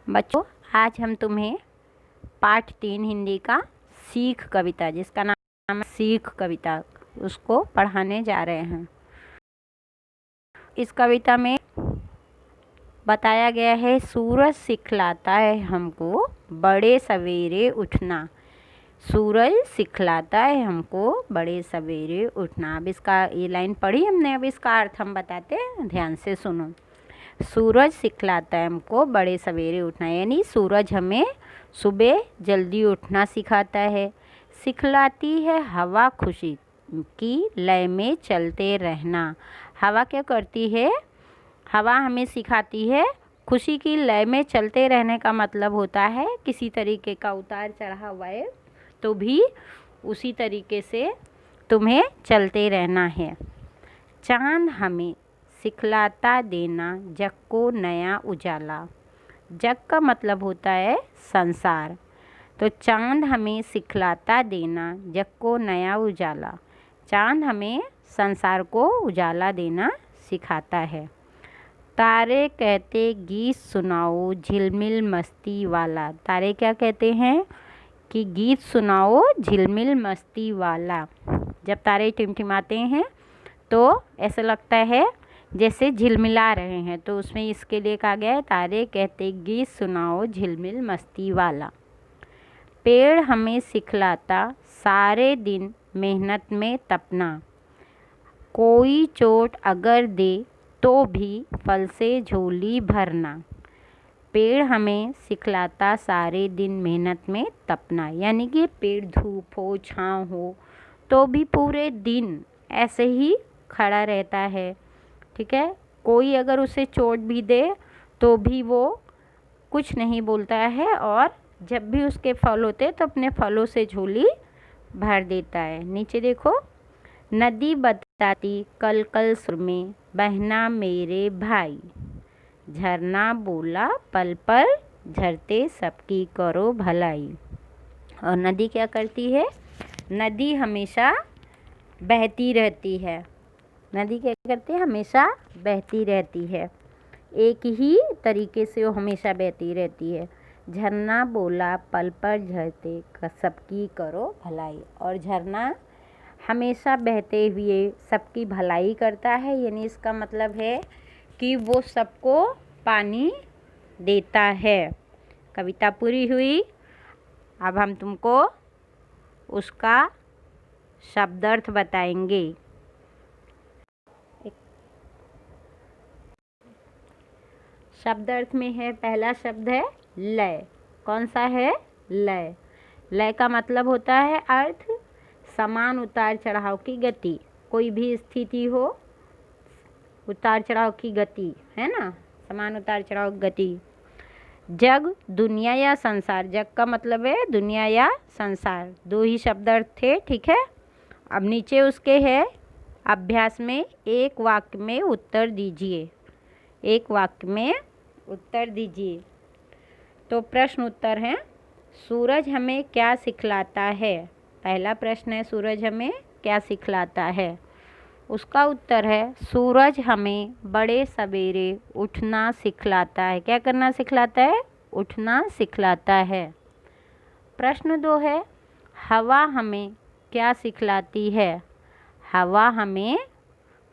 बच्चों, आज हम तुम्हें पाठ 3 हिंदी का सीख कविता, जिसका नाम है सीख कविता, उसको पढ़ाने जा रहे हैं। इस कविता में बताया गया है, सूरज सिखलाता है हमको बड़े सवेरे उठना। सूरज सिखलाता है हमको बड़े सवेरे उठना। अब इसका ये लाइन पढ़ी हमने, अब इसका अर्थ हम बताते हैं, ध्यान से सुनो। सूरज सिखलाता है हमको बड़े सवेरे उठना, यानी सूरज हमें सुबह जल्दी उठना सिखाता है। सिखलाती है हवा खुशी की लय में चलते रहना। हवा क्या करती है? हवा हमें सिखाती है खुशी की लय में चलते रहने का मतलब होता है किसी तरीके का उतार चढ़ाव आए तो भी उसी तरीके से तुम्हें चलते रहना है। चांद हमें सिखलाता देना जग को नया उजाला। जग का मतलब होता है संसार, तो चांद हमें सिखलाता देना जग को नया उजाला। चांद हमें संसार को उजाला देना सिखाता है। तारे कहते गीत सुनाओ झिलमिल मस्ती वाला। तारे क्या कहते हैं कि गीत सुनाओ झिलमिल मस्ती वाला। जब तारे टिमटिमाते हैं तो ऐसा लगता है जैसे झिलमिला रहे हैं, तो उसमें इसके लिए कहा गया है, तारे कहते गीत सुनाओ झिलमिल मस्ती वाला। पेड़ हमें सिखलाता सारे दिन मेहनत में तपना। कोई चोट अगर दे तो भी फल से झोली भरना। पेड़ हमें सिखलाता सारे दिन मेहनत में तपना, यानी कि पेड़ धूप हो छाँव हो तो भी पूरे दिन ऐसे ही खड़ा रहता है, ठीक है। कोई अगर उसे चोट भी दे तो भी वो कुछ नहीं बोलता है, और जब भी उसके फल होते तो अपने फलों से झोली भर देता है। नीचे देखो, नदी बताती कल कल सुर में बहना मेरे भाई। झरना बोला पल पल झरते सबकी करो भलाई। और नदी क्या करती है? नदी हमेशा बहती रहती है। नदी क्या करती है? हमेशा बहती रहती है, एक ही तरीके से वो हमेशा बहती रहती है। झरना बोला पल पल झरते सबकी करो भलाई। और झरना हमेशा बहते हुए सबकी भलाई करता है, यानी इसका मतलब है कि वो सबको पानी देता है। कविता पूरी हुई। अब हम तुमको उसका शब्दार्थ बताएंगे। शब्दार्थ में है, पहला शब्द है लय। कौन सा है? लय। लय का मतलब होता है अर्थ समान उतार चढ़ाव की गति। कोई भी स्थिति हो, उतार चढ़ाव की गति है ना, समान उतार चढ़ाव की गति। जग दुनिया या संसार। जग का मतलब है दुनिया या संसार, दो ही शब्दार्थ थे, ठीक है। अब नीचे उसके है, अभ्यास में एक वाक्य में उत्तर दीजिए। एक वाक्य में उत्तर दीजिए। तो प्रश्न उत्तर है, सूरज हमें क्या सिखलाता है? पहला प्रश्न है, सूरज हमें क्या सिखलाता है? उसका उत्तर है, सूरज हमें बड़े सवेरे उठना सिखलाता है। क्या करना सिखलाता है? उठना सिखलाता है। प्रश्न 2 है, हवा हमें क्या सिखलाती है? हवा हमें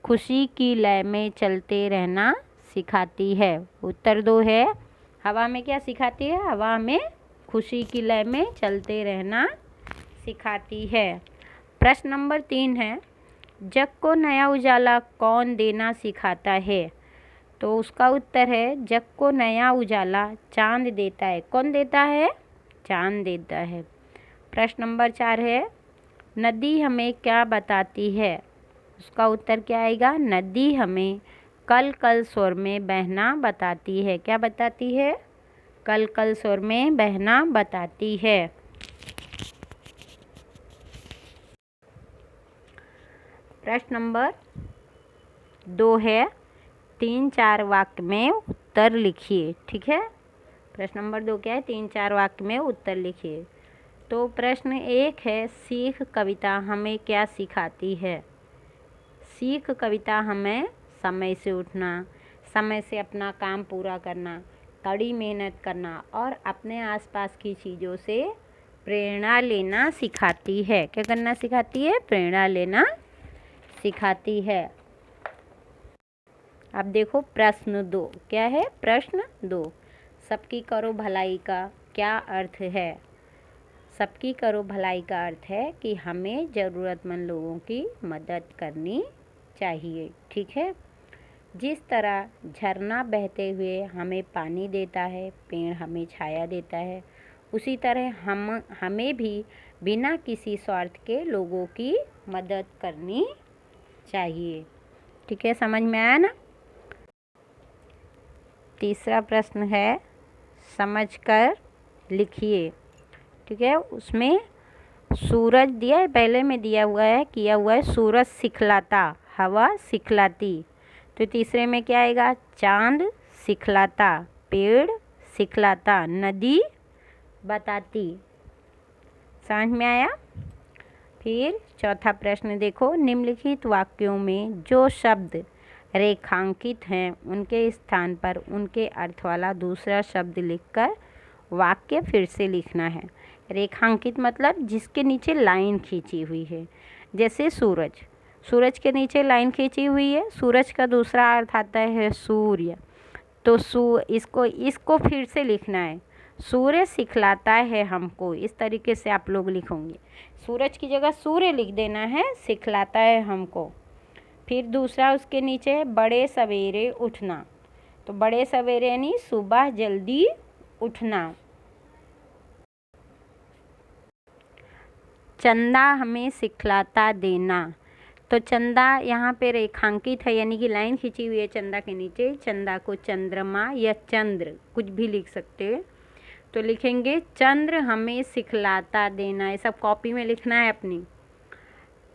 खुशी की लय में चलते रहना सिखाती है। उत्तर 2 है, हवा में क्या सिखाती है? हवा हमें खुशी की लय में चलते रहना सिखाती है। प्रश्न नंबर 3 है, जग को नया उजाला कौन देना सिखाता है? तो उसका उत्तर है, जग को नया उजाला चांद देता है। कौन देता है? चांद देता है। प्रश्न नंबर 4 है, नदी हमें क्या बताती है? उसका उत्तर क्या आएगा? नदी हमें कल कल स्वर में बहना बताती है। क्या बताती है? कल कल स्वर में बहना बताती है। प्रश्न नंबर 2 है, 3-4 वाक्य में उत्तर लिखिए, ठीक है। प्रश्न नंबर 2 क्या है? 3-4 वाक्य में उत्तर लिखिए। तो प्रश्न 1 है, सीख कविता हमें क्या सिखाती है? सीख कविता हमें समय से उठना, समय से अपना काम पूरा करना, कड़ी मेहनत करना और अपने आसपास की चीज़ों से प्रेरणा लेना सिखाती है। क्या करना सिखाती है? प्रेरणा लेना सिखाती है। अब देखो प्रश्न 2 क्या है? प्रश्न 2, सबकी करो भलाई का क्या अर्थ है? सबकी करो भलाई का अर्थ है कि हमें ज़रूरतमंद लोगों की मदद करनी चाहिए। ठीक है। जिस तरह झरना बहते हुए हमें पानी देता है, पेड़ हमें छाया देता है, उसी तरह हमें भी बिना किसी स्वार्थ के लोगों की मदद करनी चाहिए। ठीक है, समझ में आया ना? तीसरा प्रश्न है, समझकर लिखिए। ठीक है, उसमें सूरज दिया है, पहले में दिया हुआ है, किया हुआ है सूरज सिखलाता, हवा सिखलाती। तो तीसरे में क्या आएगा? चांद सिखलाता, पेड़ सिखलाता, नदी बताती। समझ में आया? फिर चौथा प्रश्न देखो, निम्नलिखित वाक्यों में जो शब्द रेखांकित हैं उनके स्थान पर उनके अर्थ वाला दूसरा शब्द लिखकर वाक्य फिर से लिखना है। रेखांकित मतलब जिसके नीचे लाइन खींची हुई है, जैसे सूरज, सूरज के नीचे लाइन खींची हुई है, सूरज का दूसरा अर्थ आता है सूर्य। तो इसको फिर से लिखना है, सूर्य सिखलाता है हमको। इस तरीके से आप लोग लिखोगे, सूरज की जगह सूर्य लिख देना है, सिखलाता है हमको। फिर दूसरा उसके नीचे बड़े सवेरे उठना, तो बड़े सवेरे यानी सुबह जल्दी उठना। चंदा हमें सिखलाता देना, तो चंदा यहाँ पे रेखांकित है यानी कि लाइन खींची हुई है चंदा के नीचे। चंदा को चंद्रमा या चंद्र कुछ भी लिख सकते हैं, तो लिखेंगे चंद्र हमें सिखलाता देना। ये सब कॉपी में लिखना है अपनी।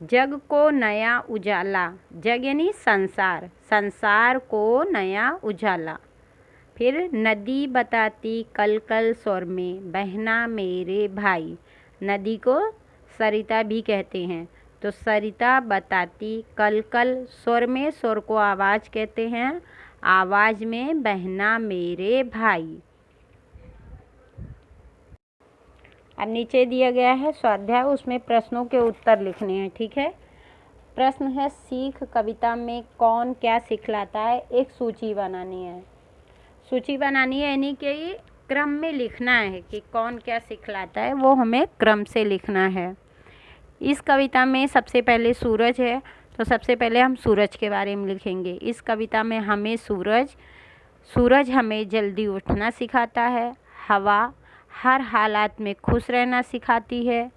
जग को नया उजाला, जग यानी संसार, संसार को नया उजाला। फिर नदी बताती कल कल स्वर में बहना मेरे भाई, नदी को सरिता भी कहते हैं, तो सरिता बताती कल कल स्वर में, स्वर को आवाज़ कहते हैं, आवाज़ में बहना मेरे भाई। अब नीचे दिया गया है स्वाध्याय, उसमें प्रश्नों के उत्तर लिखने हैं। ठीक है। प्रश्न है, सीख कविता में कौन क्या सिखलाता है? एक सूची बनानी है। सूची बनानी है यानी कि क्रम में लिखना है कि कौन क्या सिखलाता है, वो हमें क्रम से लिखना है। इस कविता में सबसे पहले सूरज है, तो सबसे पहले हम सूरज के बारे में लिखेंगे। इस कविता में हमें सूरज हमें जल्दी उठना सिखाता है, हवा हर हालात में खुश रहना सिखाती है,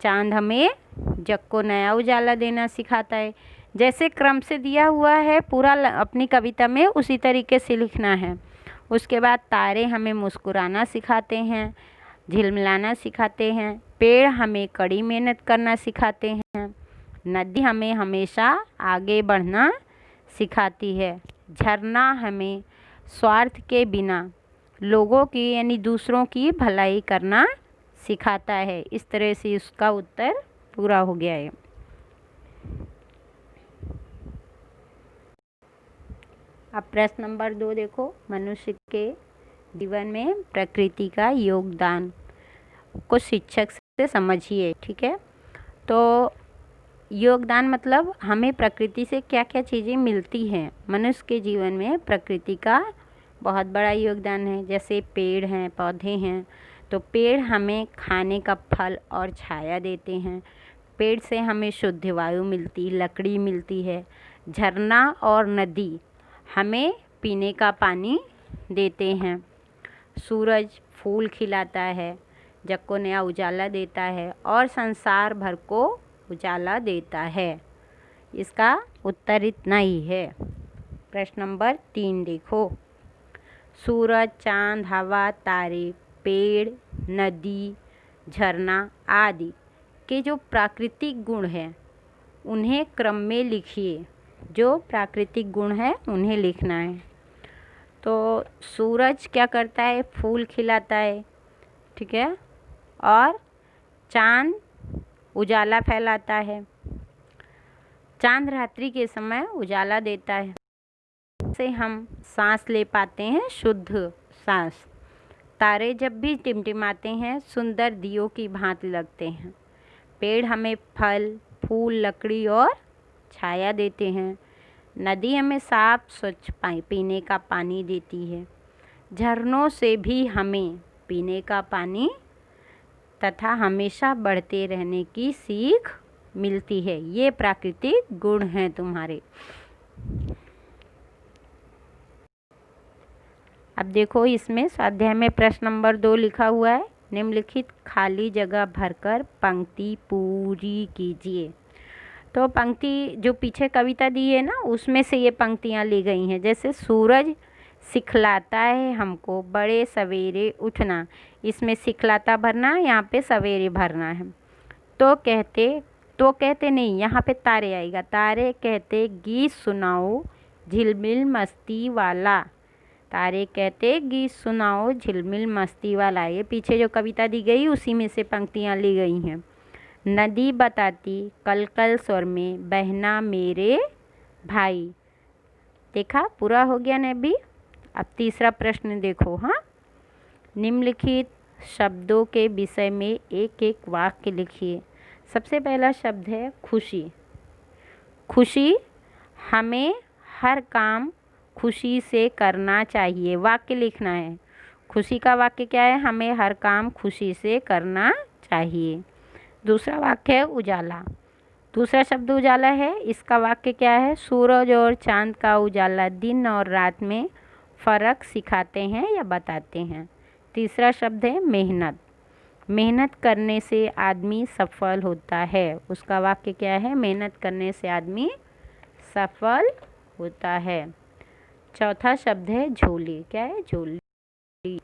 चांद हमें जग को नया उजाला देना सिखाता है। जैसे क्रम से दिया हुआ है पूरा अपनी कविता में उसी तरीके से लिखना है। उसके बाद तारे हमें मुस्कुराना सिखाते हैं, झिलमिलाना सिखाते हैं, पेड़ हमें कड़ी मेहनत करना सिखाते हैं, नदी हमें हमेशा आगे बढ़ना सिखाती है, झरना हमें स्वार्थ के बिना लोगों की यानी दूसरों की भलाई करना सिखाता है। इस तरह से इसका उत्तर पूरा हो गया है। अब प्रश्न नंबर 2 देखो, मनुष्य के जीवन में प्रकृति का योगदान को शिक्षक से समझिए। ठीक है। तो योगदान मतलब हमें प्रकृति से क्या क्या चीज़ें मिलती हैं। मनुष्य के जीवन में प्रकृति का बहुत बड़ा योगदान है। जैसे पेड़ हैं, पौधे हैं, तो पेड़ हमें खाने का फल और छाया देते हैं, पेड़ से हमें शुद्ध वायु मिलती, लकड़ी मिलती है। झरना और नदी हमें पीने का पानी देते हैं। सूरज फूल खिलाता है, जग को नया उजाला देता है और संसार भर को उजाला देता है। इसका उत्तर इतना ही है। प्रश्न नंबर 3 देखो, सूरज, चांद, हवा, तारे, पेड़, नदी, झरना आदि के जो प्राकृतिक गुण हैं उन्हें क्रम में लिखिए। जो प्राकृतिक गुण है उन्हें लिखना है। तो सूरज क्या करता है? फूल खिलाता है। ठीक है। और चांद उजाला फैलाता है, चांद रात्रि के समय उजाला देता है, से हम सांस ले पाते हैं, शुद्ध सांस। तारे जब भी टिमटिमाते हैं सुंदर दियों की भांति लगते हैं। पेड़ हमें फल, फूल, लकड़ी और छाया देते हैं। नदी हमें साफ स्वच्छ पीने का पानी देती है। झरनों से भी हमें पीने का पानी तथा हमेशा बढ़ते रहने की सीख मिलती है। ये प्राकृतिक गुण हैं तुम्हारे। अब देखो, इसमें स्वाध्याय में प्रश्न नंबर 2 लिखा हुआ है, निम्नलिखित खाली जगह भरकर पंक्ति पूरी कीजिए। तो पंक्ति जो पीछे कविता दी है ना, उसमें से ये पंक्तियाँ ली गई हैं। जैसे सूरज सिखलाता है हमको बड़े सवेरे उठना, इसमें सिखलाता भरना, यहाँ पे सवेरे भरना है। तो कहते नहीं, यहाँ पे तारे आएगा। तारे कहते गीत सुनाओ झिलमिल मस्ती वाला। तारे कहते गीत सुनाओ झिलमिल मस्ती वाला। ये पीछे जो कविता दी गई उसी में से पंक्तियाँ ली गई हैं। नदी बताती कल कल स्वर में बहना मेरे भाई। देखा, पूरा हो गया ना अभी। अब तीसरा प्रश्न देखो। हाँ, निम्नलिखित शब्दों के विषय में एक एक वाक्य लिखिए। सबसे पहला शब्द है खुशी। खुशी, हमें हर काम खुशी से करना चाहिए। वाक्य लिखना है। खुशी का वाक्य क्या है? हमें हर काम खुशी से करना चाहिए। दूसरा वाक्य है उजाला। दूसरा शब्द उजाला है। इसका वाक्य क्या है? सूरज और चांद का उजाला दिन और रात में फ़र्क सिखाते हैं या बताते हैं। तीसरा शब्द है मेहनत। मेहनत करने से आदमी सफल होता है। उसका वाक्य क्या है? मेहनत करने से आदमी सफल होता है। चौथा शब्द है झोली। क्या है? झोली।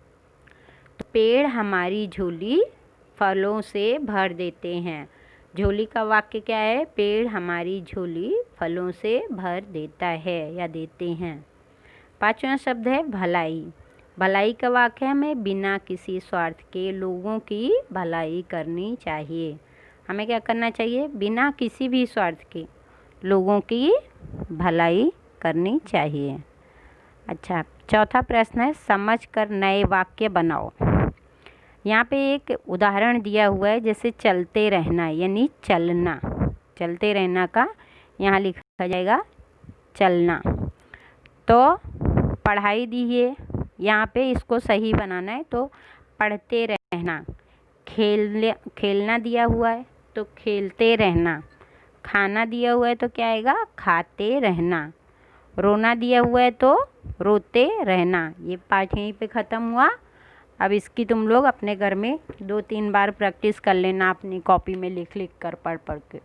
पेड़ हमारी झोली फलों से भर देते हैं। झोली का वाक्य क्या है? पेड़ हमारी झोली फलों से भर देता है या देते हैं। पांचवा शब्द है भलाई। भलाई का वाक्य है हमें बिना किसी स्वार्थ के लोगों की भलाई करनी चाहिए। हमें क्या करना चाहिए? बिना किसी भी स्वार्थ के लोगों की भलाई करनी चाहिए। अच्छा, चौथा प्रश्न है समझकर नए वाक्य बनाओ। यहाँ पे एक उदाहरण दिया हुआ है, जैसे चलते रहना यानी चलना। चलते रहना का यहाँ लिखा जाएगा चलना। तो पढ़ाई दी है, यहाँ पे इसको सही बनाना है। तो पढ़ते रहना। खेलना दिया हुआ है तो खेलते रहना। खाना दिया हुआ है तो क्या आएगा? खाते रहना। रोना दिया हुआ है तो रोते रहना। ये पाठ यहीं पे ख़त्म हुआ। अब इसकी तुम लोग अपने घर में 2-3 बार प्रैक्टिस कर लेना, अपनी कॉपी में लिख लिख कर, पढ़ पढ़ के।